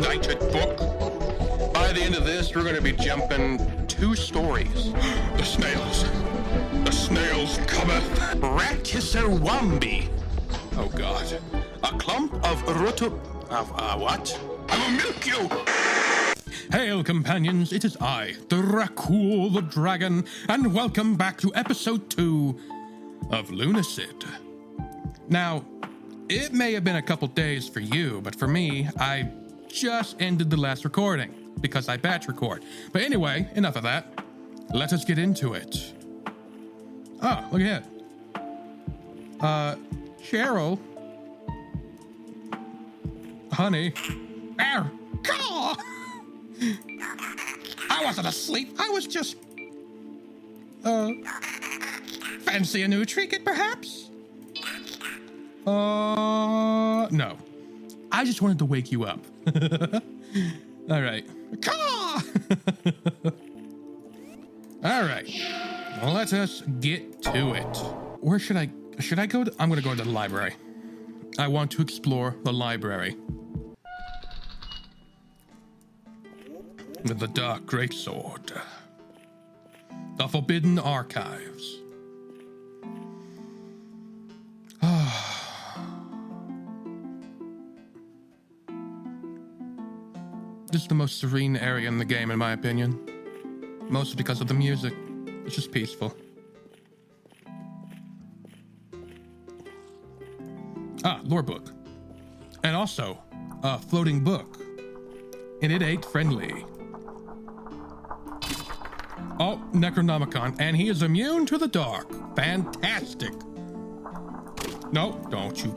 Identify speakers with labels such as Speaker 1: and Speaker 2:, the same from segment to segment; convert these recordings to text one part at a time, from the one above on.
Speaker 1: benighted book. By the end of this, we're going to be jumping 2 stories. The snails cometh. Rat kisser wambi. Oh God. A clump of what? I will milk you. Hail, companions, it is I, the Rakul the Dragon, and welcome back to episode 2 of Lunacid. Now, it may have been a couple days for you, but for me, I just ended the last recording because I batch record. But anyway, enough of that. Let us get into it. Oh, look at that. Cheryl. Honey. There. Caw! I wasn't asleep. I was just... fancy a new trinket, perhaps? No. I just wanted to wake you up. All right. Caw! All right. Let us get to it. Where should I go? I'm going to go to the library. I want to explore the library. With the Dark Greatsword. The Forbidden Archives. This is the most serene area in the game, in my opinion. Mostly because of the music. It's just peaceful. Lore book. And also, a floating book. And it ain't friendly. Oh, Necronomicon, and he is immune to the dark. Fantastic. No, don't you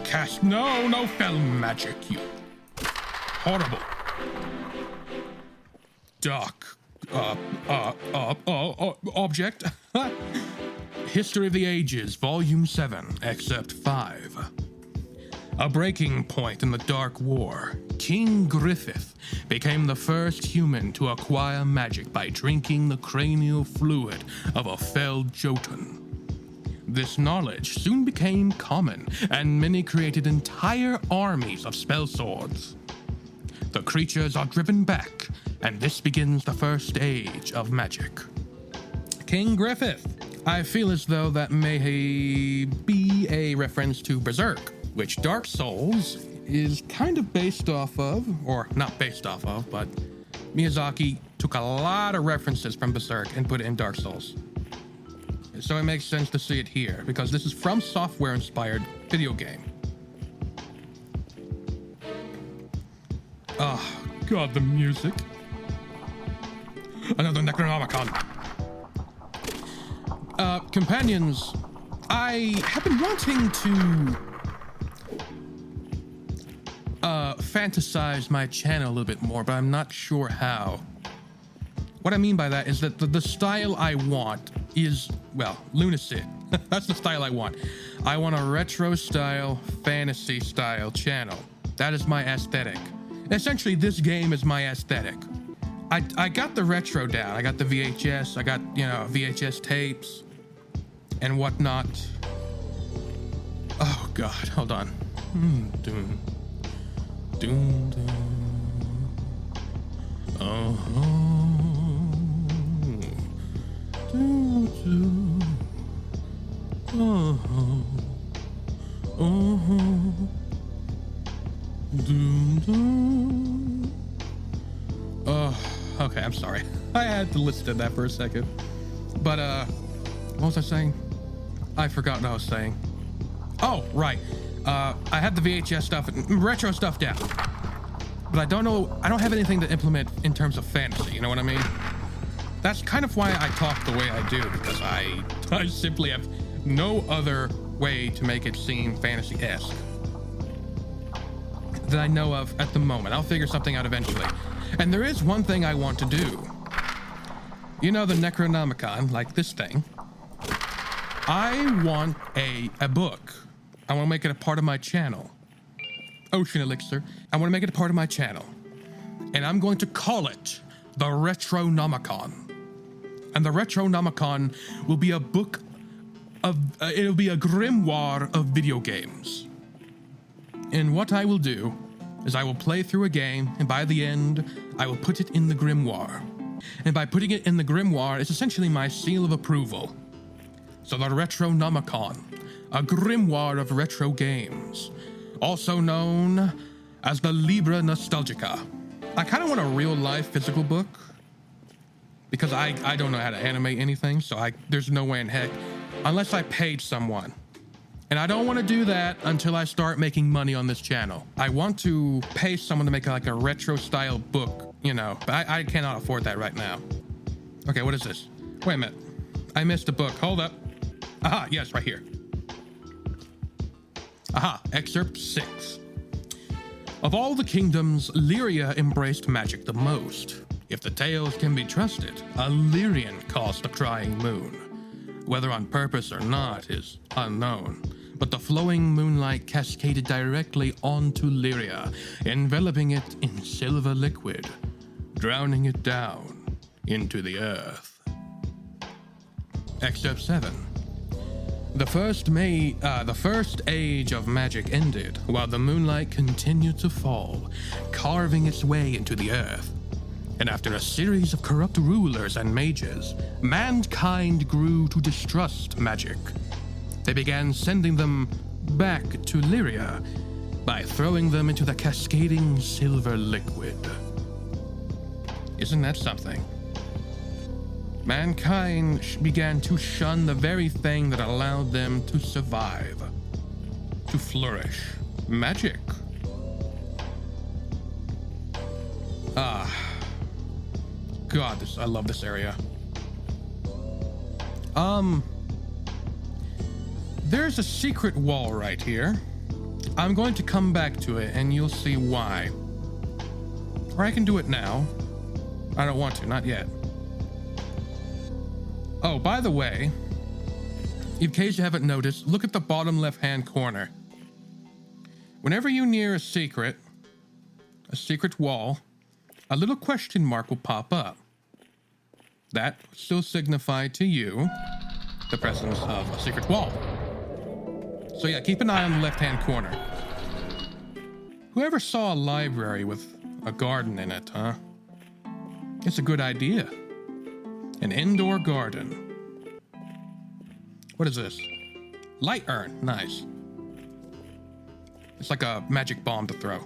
Speaker 1: cast, no fell magic, you horrible. Dark, object. History of the Ages, Volume 7, Excerpt 5. A breaking point in the Dark War, King Griffith became the first human to acquire magic by drinking the cranial fluid of a felled Jotun. This knowledge soon became common, and many created entire armies of spell swords. The creatures are driven back, and this begins the first age of magic. King Griffith. I feel as though that may be a reference to Berserk, which Dark Souls is kind of based off of, or not based off of, but Miyazaki took a lot of references from Berserk and put it in Dark Souls. So it makes sense to see it here, because this is from software-inspired video game. Oh, God, the music. Another Necronomicon. Companions, I have been wanting to fantasize my channel a little bit more, but I'm not sure how. What I mean by that is that the style I want is, well, Lunacid. That's the style I want. I want a retro style, fantasy style channel. That is my aesthetic. Essentially, this game is my aesthetic. I got the retro down. I got the VHS. I got, VHS tapes and whatnot. Oh, God. Hold on. Doom. Okay, I'm sorry. I had to listen to that for a second. But, what was I saying? I forgot what I was saying. Oh, right. I had the VHS stuff, retro stuff down. But I don't have anything to implement in terms of fantasy, you know what I mean? That's kind of why I talk the way I do, because I simply have no other way to make it seem fantasy-esque that I know of at the moment. I'll figure something out eventually. And there is one thing I want to do. You know the Necronomicon, like this thing. I want a book. I want to make it a part of my channel. Ocean Elixir. I want to make it a part of my channel. And I'm going to call it the Retronomicon. And the Retronomicon will be a book of, it'll be a grimoire of video games. And what I will do is I will play through a game, and by the end, I will put it in the grimoire. And by putting it in the grimoire, it's essentially my seal of approval. So the Retronomicon, a grimoire of retro games, also known as the Libra Nostalgica. I kind of want a real-life physical book, because I don't know how to animate anything, so there's no way in heck, unless I paid someone. And I don't want to do that until I start making money on this channel. I want to pay someone to make like a retro-style book, you know, but I cannot afford that right now. Okay, what is this? Wait a minute. I missed a book. Hold up. Aha, yes, right here. Aha, excerpt 6. Of all the kingdoms, Lyria embraced magic the most. If the tales can be trusted, a Lyrian caused the crying moon. Whether on purpose or not is unknown, but the flowing moonlight cascaded directly onto Lyria, enveloping it in silver liquid, drowning it down into the earth. Excerpt 7. The first age of magic ended, while the moonlight continued to fall, carving its way into the earth. And after a series of corrupt rulers and mages, mankind grew to distrust magic. They began sending them back to Lyria by throwing them into the cascading silver liquid. Isn't that something? Mankind began to shun the very thing that allowed them to survive, to flourish. Magic. God, I love this area. There's a secret wall right here. I'm going to come back to it and you'll see why. Or I can do it now. I don't want to, not yet. Oh, by the way, in case you haven't noticed, look at the bottom left-hand corner. Whenever you near a secret wall, a little question mark will pop up. That will still signify to you the presence of a secret wall. So yeah, keep an eye on the left-hand corner. Whoever saw a library with a garden in it, huh? It's a good idea. An indoor garden. What is this? Light urn. Nice. It's like a magic bomb to throw.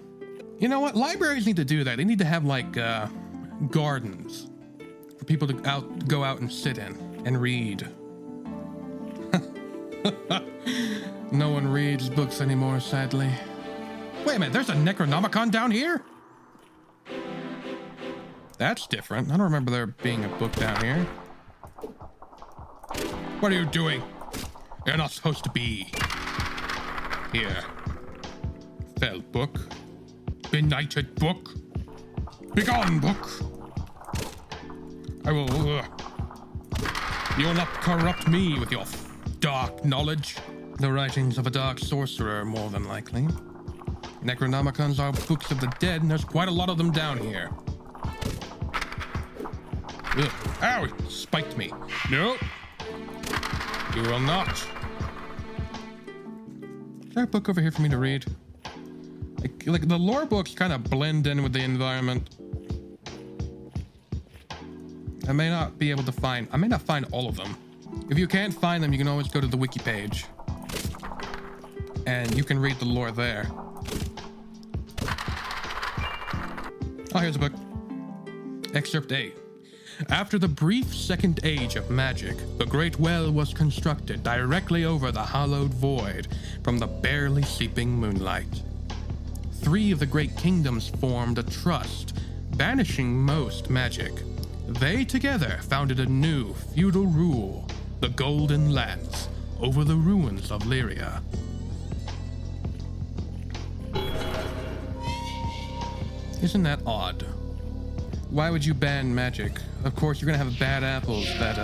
Speaker 1: You know what? Libraries need to do that. They need to have like gardens for people to go out and sit in and read. No one reads books anymore, sadly. Wait a minute, there's a Necronomicon down here? That's different. I don't remember there being a book down here. What are you doing? You're not supposed to be here. Fell book. Benighted book. Begone, book. I will... You'll not corrupt me with your dark knowledge. The writings of a dark sorcerer, more than likely. Necronomicons are books of the dead, and there's quite a lot of them down here. Ugh. Ow! He spiked me. No! You will not. Is there a book over here for me to read? Like the lore books kind of blend in with the environment. I may not find all of them. If you can't find them, you can always go to the wiki page. And you can read the lore there. Oh, here's a book. Excerpt 8. After the brief second age of magic, the Great Well was constructed directly over the hallowed void from the barely seeping moonlight. 3 of the great kingdoms formed a trust, banishing most magic. They together founded a new feudal rule, the Golden Lance, over the ruins of Lyria. Isn't that odd? Why would you ban magic? Of course, you're gonna have bad apples that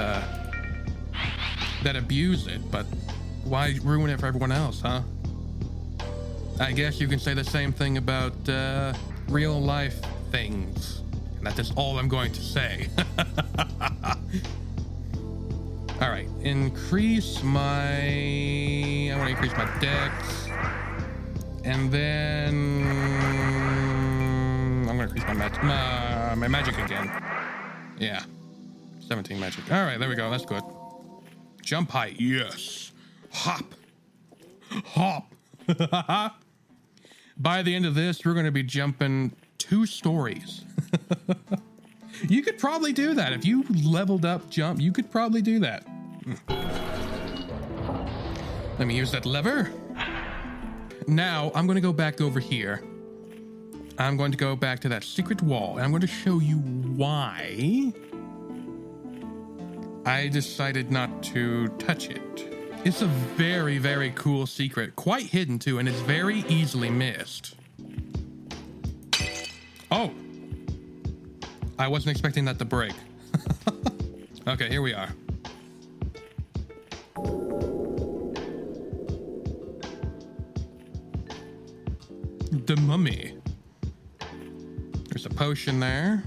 Speaker 1: abuse it, but why ruin it for everyone else, huh? I guess you can say the same thing about real life things. And that is all I'm going to say. All right, I want to increase my dex. And then I'm gonna increase my magic again. Yeah, 17 magic. All right, there we go. That's good. Jump height, yes. Hop, hop. By the end of this, we're gonna be jumping 2 stories. You could probably do that if you leveled up jump. You could probably do that. Let me use that lever. Now I'm going to go back over here. I'm going to go back to that secret wall, and I'm going to show you why I decided not to touch it. It's a very, very cool secret, quite hidden too, and it's very easily missed. Oh, I wasn't expecting that to break. Okay, here we are. The mummy. There's a potion there.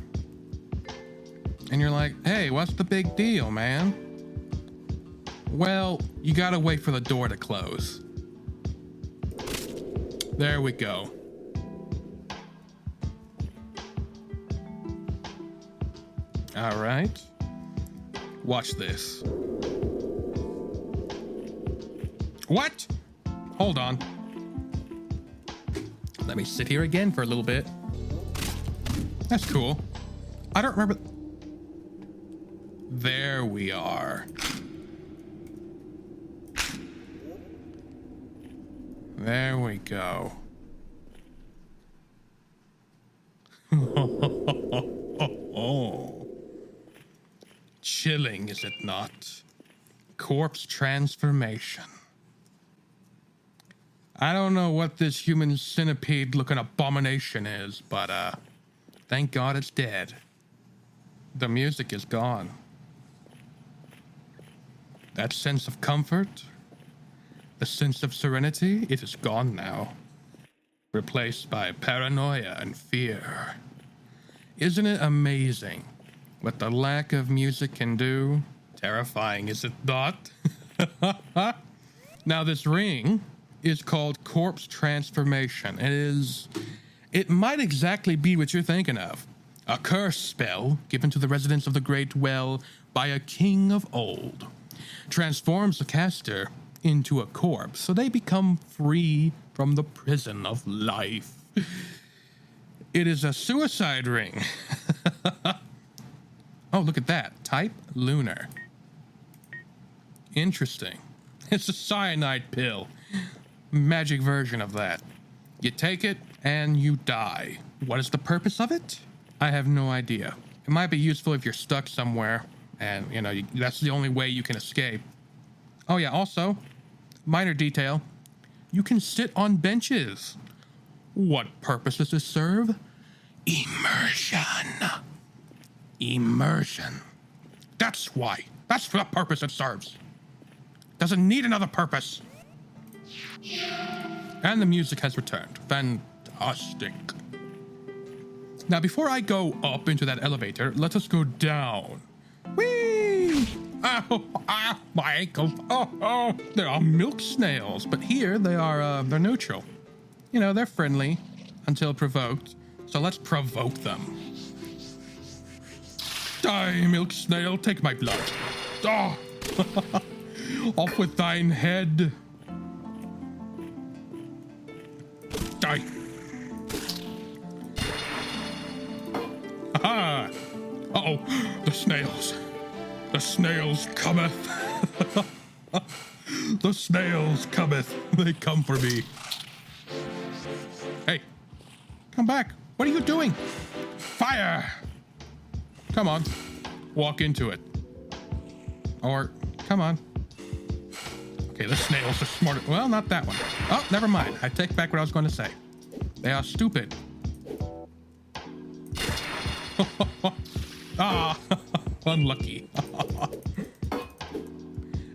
Speaker 1: And you're like, hey, what's the big deal, man? Well, you gotta wait for the door to close. There we go. All right. Watch this. What? Hold on. Let me sit here again for a little bit. That's cool. I don't remember. There we are. There we go. Chilling, is it not? Corpse transformation. I don't know what this human centipede looking abomination is, but thank God it's dead. The music is gone. That sense of comfort, the sense of serenity, it is gone now. Replaced by paranoia and fear. Isn't it amazing what the lack of music can do? Terrifying, is it not? Now this ring is called Corpse Transformation. It might exactly be what you're thinking of. A curse spell given to the residents of the Great Well by a king of old. Transforms the caster into a corpse, so they become free from the prison of life. It is a suicide ring. Oh, look at that. Type lunar. Interesting. It's a cyanide pill. Magic version of that. You take it and you die. What is the purpose of it? I have no idea. It might be useful if you're stuck somewhere and, you know, that's the only way you can escape. Oh yeah, also, minor detail, you can sit on benches. What purpose does this serve? Immersion. Immersion. That's why. That's the purpose it serves. Doesn't need another purpose. And the music has returned. Fantastic. Now, before I go up into that elevator, let us go down. Whee! Ow, ow, my ankle. Oh, there are milk snails, but here they are, they're neutral. You know, they're friendly until provoked. So let's provoke them. Die, milk snail, take my blood. Oh. Off with thine head. Die. Aha! Uh-oh, the snails. The snails cometh. The snails cometh. They come for me. Hey, come back. What are you doing? Fire! Come on, walk into it. Or, come on. Okay, the snails are smarter. Well, not that one. Oh, never mind. I take back what I was going to say. They are stupid. Ah, unlucky.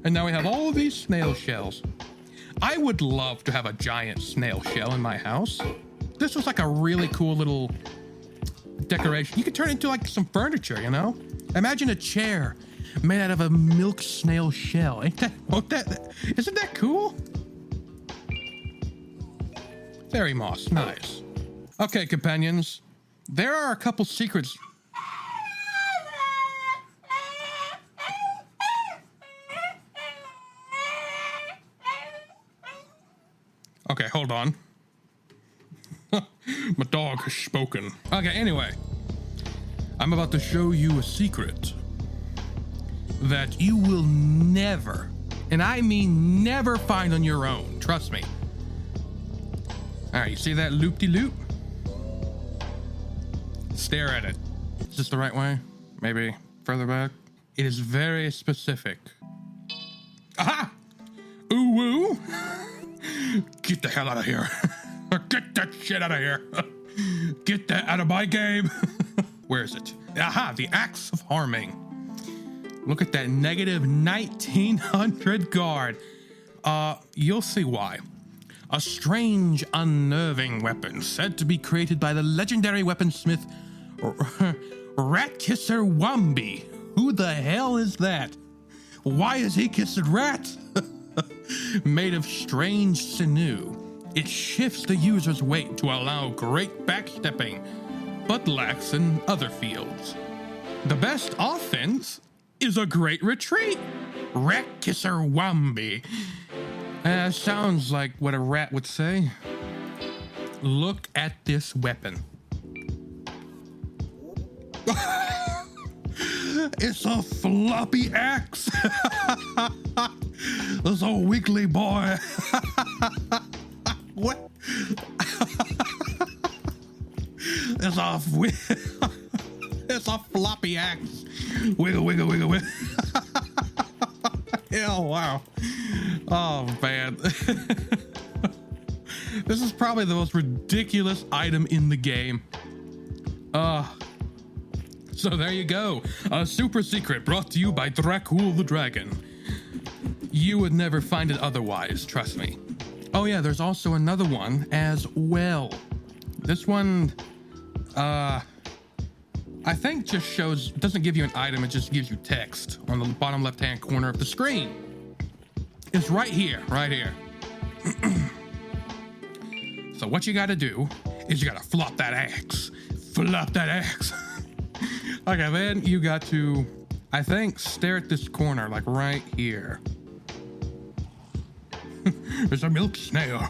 Speaker 1: And now we have all these snail shells. I would love to have a giant snail shell in my house. This was like a really cool little decoration. You could turn it into like some furniture, you know? Imagine a chair made out of a milk snail shell. Isn't that cool? Fairy moss, nice. Okay, companions. There are a couple secrets. Okay, hold on. My dog has spoken. Okay, anyway. I'm about to show you a secret that you will never, and I mean never, find on your own. Trust me. All right, you see that loop-de-loop? Stare at it. Is this the right way? Maybe further back? It is very specific. Aha! Ooh woo! Get the hell out of here. Get that shit out of here. Get that out of my game. Where is it? Aha, the Axe of Harming. Look at that negative 1900 guard. You'll see why. A strange, unnerving weapon said to be created by the legendary weaponsmith Ratkisser Wambi. Who the hell is that? Why is he kissing rats? Made of strange sinew, it shifts the user's weight to allow great backstepping, but lacks in other fields. The best offense is a great retreat. Ratkisser Wambi. Sounds like what a rat would say. Look at this weapon. It's a floppy axe. It's a wiggly boy. What? It's a floppy axe. Wiggle, wiggle, wiggle, wiggle. Oh, wow. Oh, man. This is probably the most ridiculous item in the game. So there you go. A super secret brought to you by Dracul the Dragon. You would never find it otherwise, trust me. Oh yeah, there's also another one as well. This one, I think just shows, doesn't give you an item, it just gives you text on the bottom left-hand corner of the screen. It's right here, right here. So what you gotta do is you gotta flop that axe. Flop that axe. Okay, then you got to, I think, stare at this corner, like right here. There's a milk snail.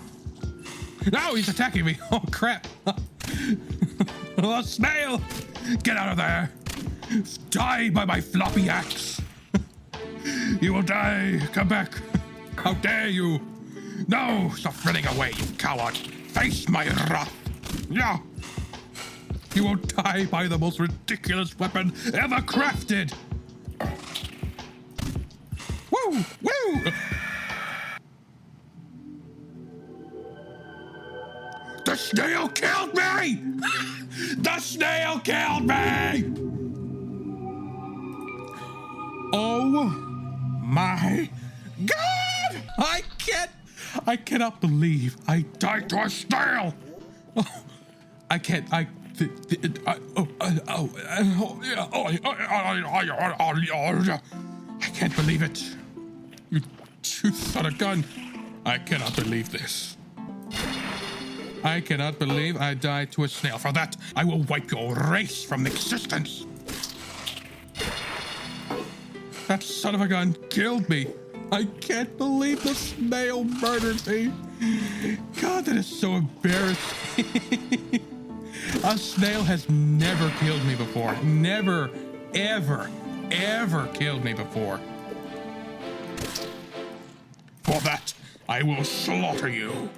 Speaker 1: No, he's attacking me. Oh, crap. Oh, snail! Get out of there. Die by my floppy axe. You will die. Come back. How dare you? No, stop running away, you coward. Face my wrath. Yeah. You will die by the most ridiculous weapon ever crafted. Woo! Woo! The snail killed me! The snail killed me! Oh my God! I cannot believe I died to a snail! Oh, I can't, I can't believe it. You son of a gun. I cannot believe this. I cannot believe I died to a snail. For that, I will wipe your race from existence. That son of a gun killed me. I can't believe the snail murdered me. God, that is so embarrassing. A snail has never killed me before. Never, ever, ever killed me before. For that, I will slaughter you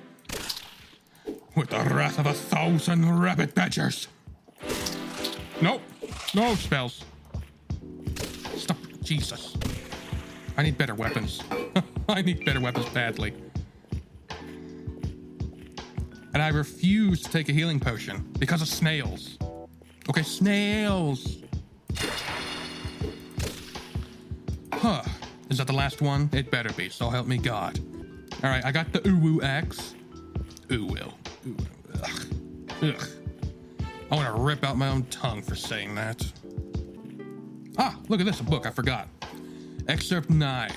Speaker 1: with the wrath of 1,000 rabbit badgers. Nope, no spells. Stop, Jesus. I need better weapons. I need better weapons badly. And I refuse to take a healing potion because of snails. Okay, snails. Huh. Is that the last one? It better be, so help me God. All right, I got the Uwu axe. Uwu. Ugh. Ugh. I want to rip out my own tongue for saying that. Ah, look at this, a book, I forgot. Excerpt 9.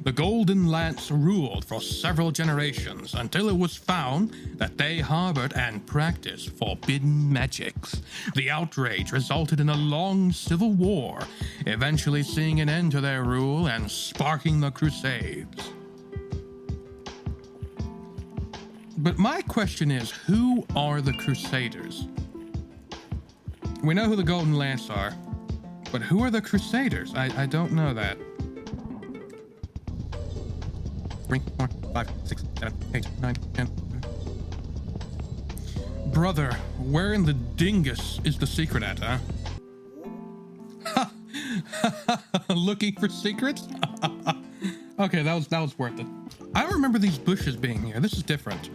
Speaker 1: The Golden Lance ruled for several generations until it was found that they harbored and practiced forbidden magics. The outrage resulted in a long civil war, eventually seeing an end to their rule and sparking the Crusades. But my question is, who are the Crusaders? We know who the Golden Lance are, but who are the Crusaders? I don't know that. 3, 4, 5, 6, 7, 8, 9, 10. Brother, where in the dingus is the secret at, huh? Looking for secrets? Okay, that was worth it. I don't remember these bushes being here. This is different.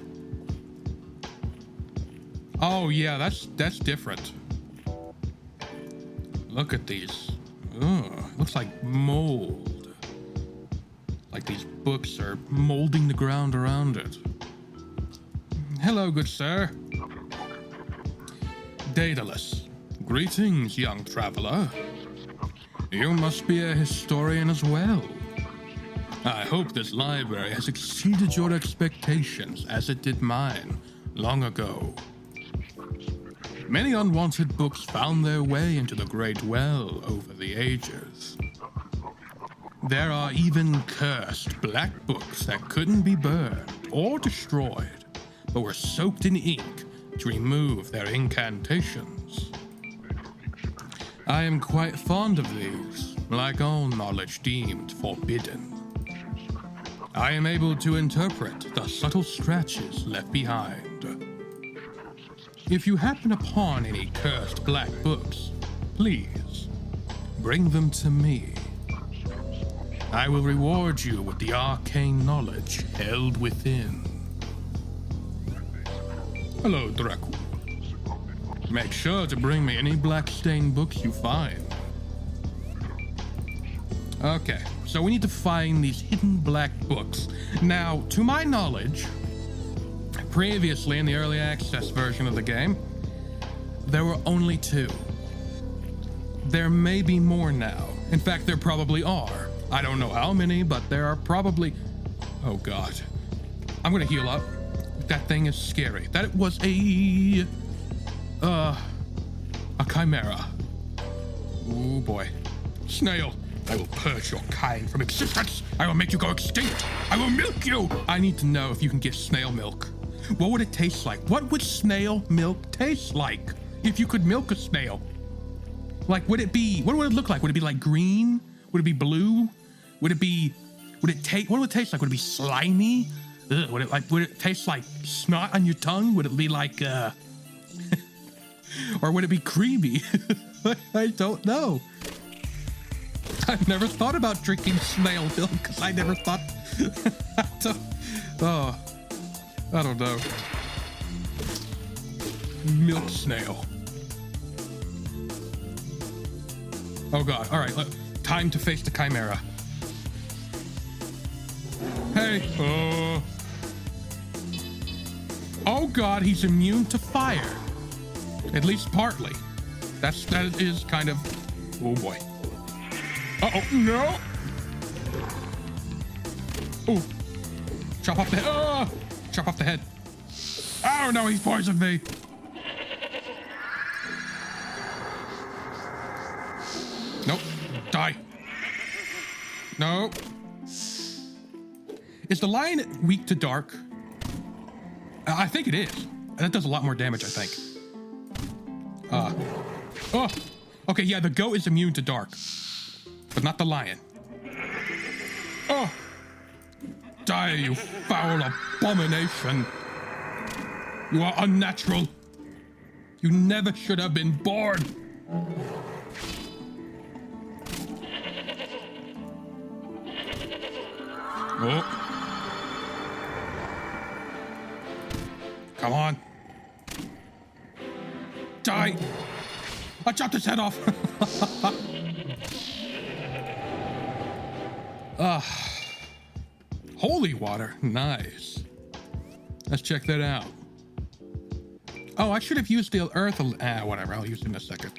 Speaker 1: Oh yeah, that's different. Look at these. Ugh, looks like mold. Like these books are molding the ground around it. Hello, good sir. Daedalus. Greetings, young traveler. You must be a historian as well. I hope this library has exceeded your expectations as it did mine long ago. Many unwanted books found their way into the Great Well over the ages. There are even cursed black books that couldn't be burned or destroyed, but were soaked in ink to remove their incantations. I am quite fond of these, like all knowledge deemed forbidden. I am able to interpret the subtle scratches left behind. If you happen upon any cursed black books, please bring them to me. I will reward you with the arcane knowledge held within. Hello, Dracul. Make sure to bring me any black-stained books you find. Okay, so we need to find these hidden black books. Now, to my knowledge, previously in the early access version of the game, there were only 2. There may be more now. In fact, there probably are. I don't know how many, but there are probably... Oh god. I'm gonna heal up. That thing is scary. That was a chimera. Oh boy. Snail. I will purge your kind from existence. I will make you go extinct. I will milk you. I need to know if you can get snail milk. What would it taste like? What would snail milk taste like if you could milk a snail? Like, what would it look like? Would it be like green? Would it be blue? What would it taste like? Would it be slimy? Ugh, would it taste like snot on your tongue? Would it be like, or would it be creamy? I don't know. I've never thought about drinking snail milk because I never thought, I don't know. Milk snail. Oh god, all right, time to face the chimera. Hey, oh god, he's immune to fire. At least partly. That is kind of, oh boy. Uh-oh, no! Oh, chop off the head, chop off the head. Oh no, he's poisoned me. Nope, die. No. Is the lion weak to dark? I think it is. That does a lot more damage, I think. Oh, okay, yeah, the goat is immune to dark, but not the lion. Oh, die, you foul abomination. You are unnatural. You never should have been born. Oh. Come on. Die. I chopped his head off. Holy water. Nice. Let's check that out. Oh, I should have used the earth. Whatever. I'll use it in a second.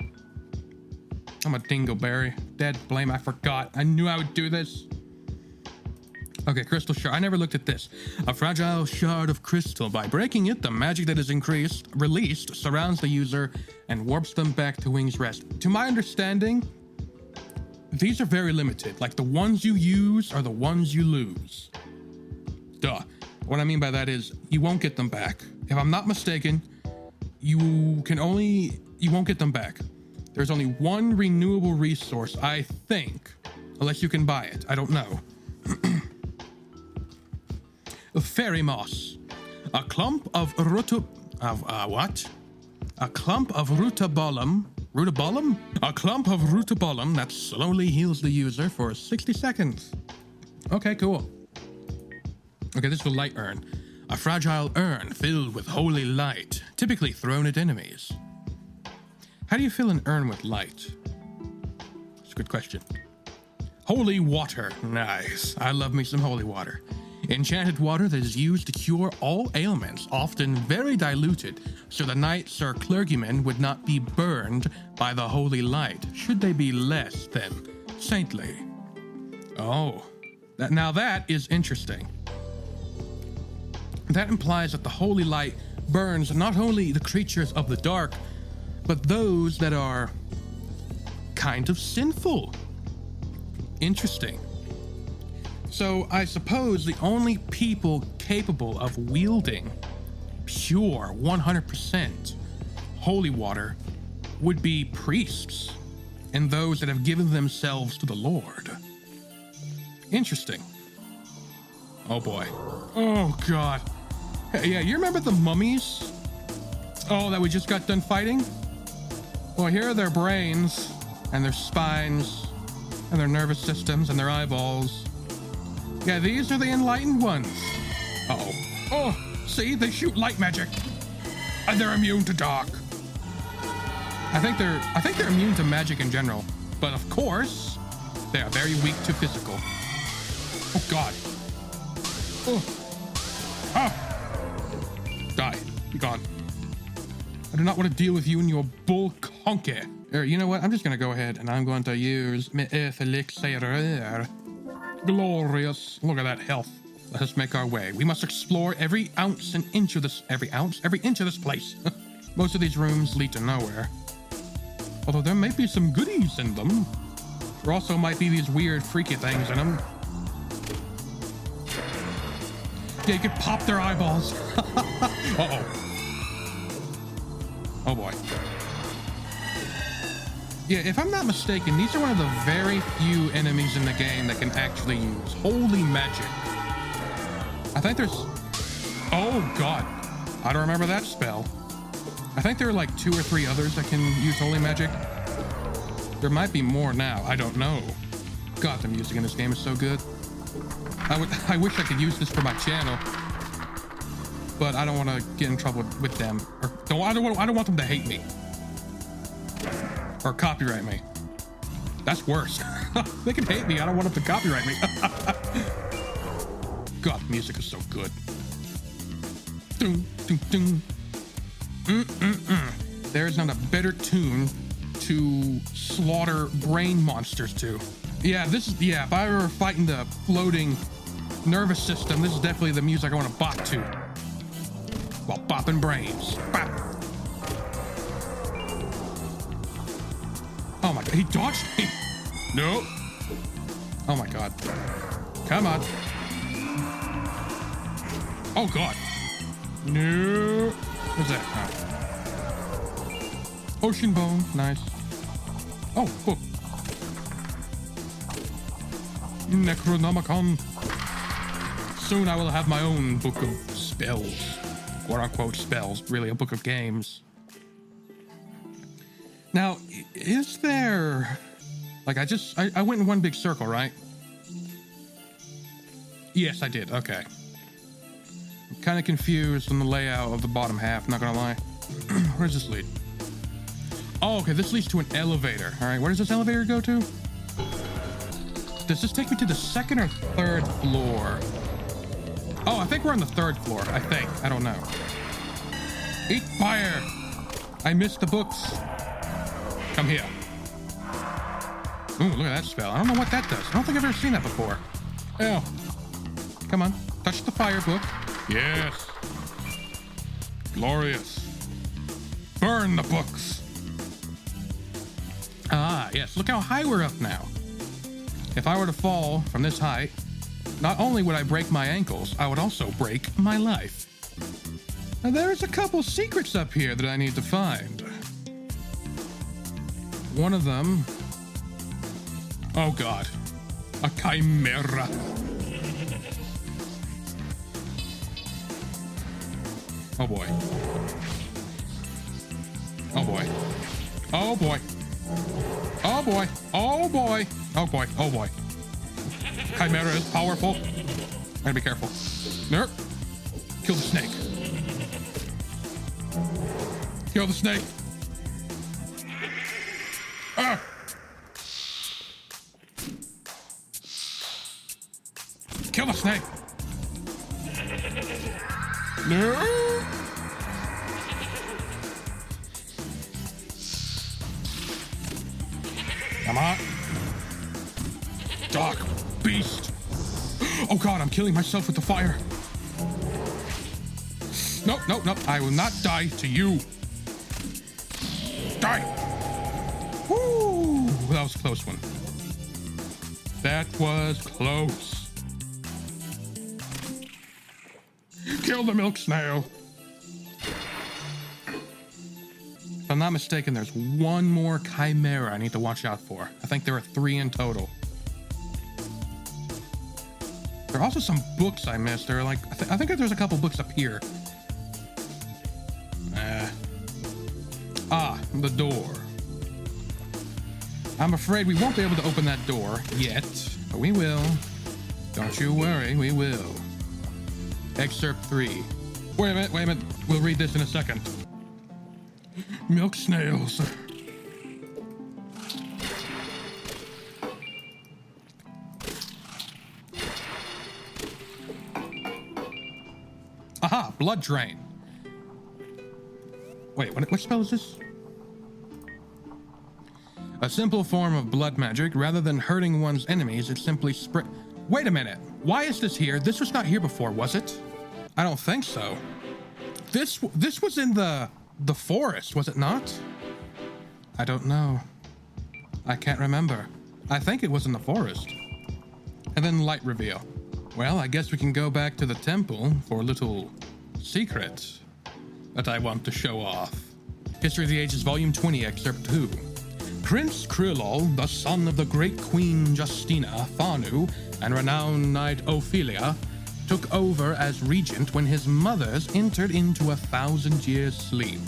Speaker 1: I'm a dingleberry. Dead blame. I forgot. I knew I would do this. Okay, crystal shard. I never looked at this. A fragile shard of crystal. By breaking it, the magic that is released surrounds the user and warps them back to Wing's Rest. To my understanding, these are very limited. Like, the ones you use are the ones you lose. Duh. What I mean by that is you won't get them back. If I'm not mistaken, you won't get them back. There's only one renewable resource, I think, unless you can buy it. I don't know. Fairy moss. A clump of rutabolum. A clump of rutabolum that slowly heals the user for 60 seconds. Okay, cool. Okay, this is a light urn. A fragile urn filled with holy light, typically thrown at enemies. How do you fill an urn with light? It's a good question. Holy water. Nice. I love me some holy water. Enchanted water that is used to cure all ailments, often very diluted, so the knights or clergymen would not be burned by the holy light, should they be less than saintly. Oh, now that is interesting. That implies that the holy light burns not only the creatures of the dark, but those that are kind of sinful. Interesting. So I suppose the only people capable of wielding pure 100% holy water would be priests and those that have given themselves to the Lord. Interesting. Oh boy. Oh God. Hey, yeah, you remember the mummies? Oh, that we just got done fighting? Well, here are their brains and their spines and their nervous systems and their eyeballs. Yeah, these are the enlightened ones. Uh-oh. Oh, see, they shoot light magic. And they're immune to dark. I think they're immune to magic in general. But of course, they are very weak to physical. Oh God. Oh. Ah. Die. Be gone. I do not want to deal with you and your bull conker. You know what? I'm just going to go ahead and I'm going to use my earth elixir. Glorious. Look at that health. Let us make our way. We must explore every inch of this place. Most of these rooms lead to nowhere. Although there may be some goodies in them. There also might be these weird freaky things in them. Yeah, you could pop their eyeballs. Uh-oh. Oh boy. Yeah, if I'm not mistaken, these are one of the very few enemies in the game that can actually use holy magic. I think there's... Oh God. I don't remember that spell. I think there are like 2 or 3 others that can use holy magic. There might be more now. I don't know. God, the music in this game is so good. I wish I could use this for my channel, but I don't want to get in trouble with them. I don't want them to hate me or copyright me. That's worse. They can hate me. I don't want them to copyright me. God, the music is so good. Dun, dun, dun. There is not a better tune to slaughter brain monsters to. Yeah, if I were fighting the floating nervous system, this is definitely the music I want to bop to. While bopping brains. Bop. Oh my God, he dodged me. No. Oh my God. Come on. Oh God. No. What's that? Oh. Ocean bone. Nice. Oh, book. Necronomicon. Soon I will have my own book of spells. Quote unquote spells. Really a book of games. Now, is there... Like, I went in one big circle, right? Yes, I did. Okay. I'm kind of confused on the layout of the bottom half, not gonna lie. Where does this lead? Oh, okay, this leads to an elevator. All right, where does this elevator go to? Does this take me to the 2nd or 3rd floor? Oh, I think we're on the 3rd floor. I think. I don't know. Eat fire! I missed the books. Come here. Ooh, look at that spell. I don't know what that does. I don't think I've ever seen that before. Oh. Come on. Touch the fire book. Yes. Glorious. Burn the books. Ah, yes. Look how high we're up now. If I were to fall from this height, not only would I break my ankles, I would also break my life. Now, there's a couple secrets up here that I need to find. One of them... Oh, God. A chimera. Oh, boy. Oh, boy. Oh, boy. Oh, boy. Oh, boy. Oh, boy. Oh, boy. Chimera is powerful. Gotta be careful. Nerp. Kill the snake. Kill the snake. Ah! Kill the snake. No. Come on. Dark beast. Oh God, I'm killing myself with the fire. Nope, nope, nope. I will not die to you. Die. Woo! That was a close one. That was close. Kill the milk snail. If I'm not mistaken, there's one more chimera I need to watch out for. I think there are 3 in total. There are also some books I missed. There are like, I think there's a couple books up here. The door. I'm afraid we won't be able to open that door yet, but we will. Don't you worry, we will. Excerpt 3. Wait a minute. We'll read this in a second. Milk snails. Aha, blood drain. Wait, what spell is this? A simple form of blood magic. Rather than hurting one's enemies, it simply spread. Wait a minute. Why is this here? This was not here before, was it? I don't think so. This was in the forest, was it not? I don't know. I can't remember. I think it was in the forest. And then light reveal. Well, I guess we can go back to the temple for a little secret that I want to show off. History of the Ages, Volume 20, Excerpt 2. Prince Krillol, the son of the great Queen Justina, Fanu, and renowned knight Ophelia, took over as regent when his mothers entered into 1,000-year sleep.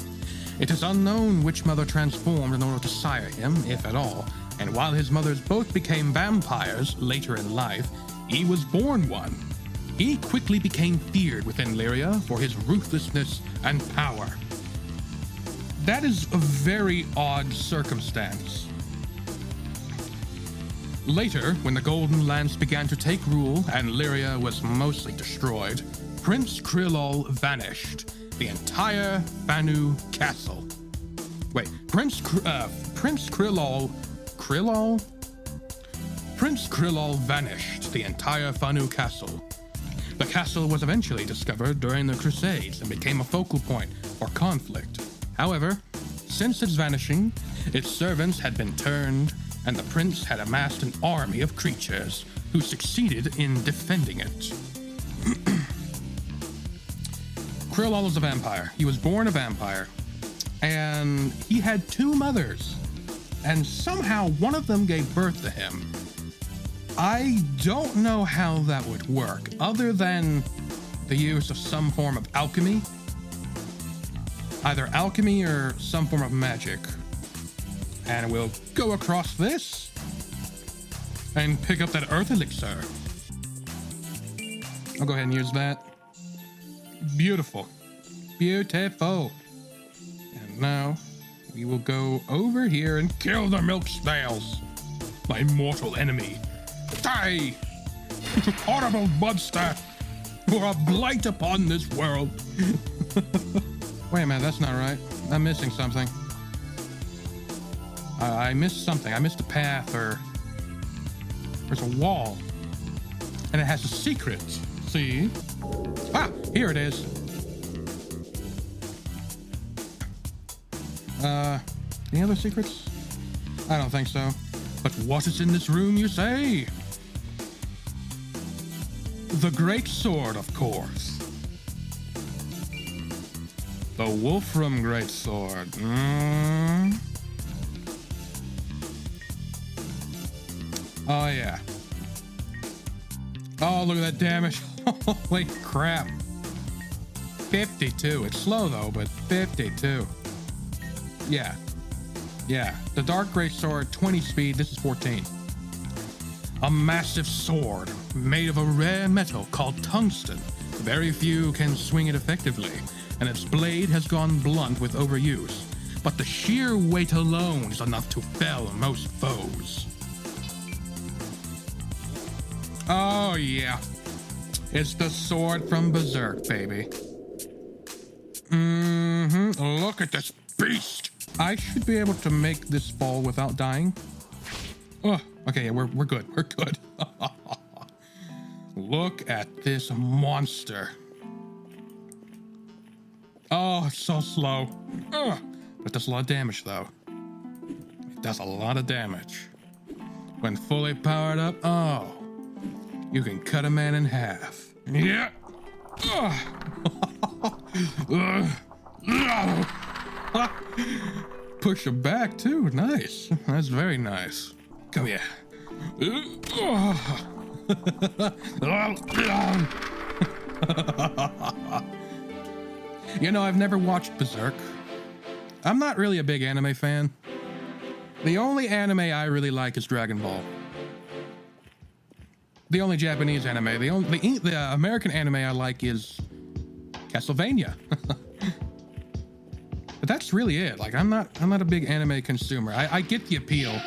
Speaker 1: It is unknown which mother transformed in order to sire him, if at all, and while his mothers both became vampires later in life, he was born one. He quickly became feared within Lyria for his ruthlessness and power. That is a very odd circumstance. Later, when the Golden Lance began to take rule and Lyria was mostly destroyed, Prince Krillol vanished. The entire Fanu castle. Wait, Prince Krillol vanished the entire Fanu castle. The castle was eventually discovered during the Crusades and became a focal point for conflict. However, since its vanishing, its servants had been turned, and the prince had amassed an army of creatures who succeeded in defending it. Krillol was a vampire. He was born a vampire, and he had 2 mothers, and somehow one of them gave birth to him. I don't know how that would work, other than the use of some form of alchemy. Either alchemy or some form of magic. And we'll go across this and pick up that earth elixir. I'll go ahead and use that. Beautiful. Beautiful. And now we will go over here and kill the milk snails. My mortal enemy. Die! You horrible monster! You are a blight upon this world. Wait a minute, that's not right. I'm missing something. I missed something. I missed a path, or there's a wall, and it has a secret see. Ah, here it is. Any other secrets? I don't think so. But what is in this room, you say? The great sword, of course. The Wolfram great sword. Oh, yeah. Oh, look at that damage. Holy crap. 52. It's slow, though, but 52. Yeah. Yeah. The Dark Great Sword, 20 speed. This is 14. A massive sword made of a rare metal called tungsten. Very few can swing it effectively, and its blade has gone blunt with overuse. But the sheer weight alone is enough to fell most foes. Oh, yeah. It's the sword from Berserk, baby. Look at this beast. I should be able to make this fall without dying. Oh, okay, yeah, we're good. We're good. Look at this monster. Oh, it's so slow. But does a lot of damage, though. It does a lot of damage. When fully powered up, oh, you can cut a man in half. Yeah. Push him back, too. Nice. That's very nice. Come here. You know, I've never watched Berserk. I'm not really a big anime fan. The only anime I really like is Dragon Ball. The only Japanese anime, the American anime I like is Castlevania. But that's really it. Like, I'm not a big anime consumer. I get the appeal.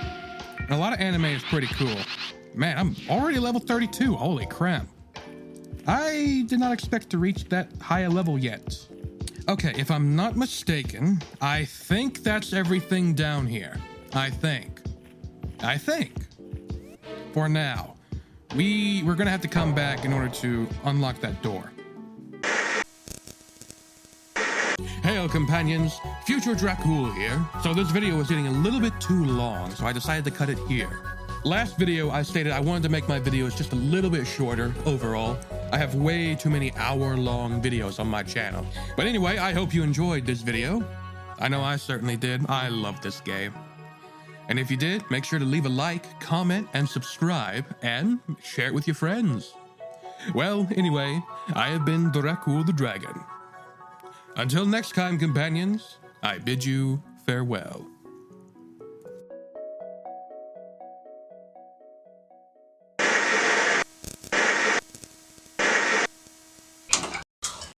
Speaker 1: And a lot of anime is pretty cool. Man, I'm already level 32. Holy crap. I did not expect to reach that high a level yet. Okay, if I'm not mistaken, I think that's everything down here. I think. For now. We're gonna have to come back in order to unlock that door. Hail companions, Future Dracul here. So this video was getting a little bit too long, so I decided to cut it here. Last video I stated I wanted to make my videos just a little bit shorter overall. I have way too many hour-long videos on my channel. But anyway, I hope you enjoyed this video. I know I certainly did. I love this game. And if you did, make sure to leave a like, comment, and subscribe, and share it with your friends. Well, anyway, I have been Dracul the Dragon. Until next time, companions, I bid you farewell.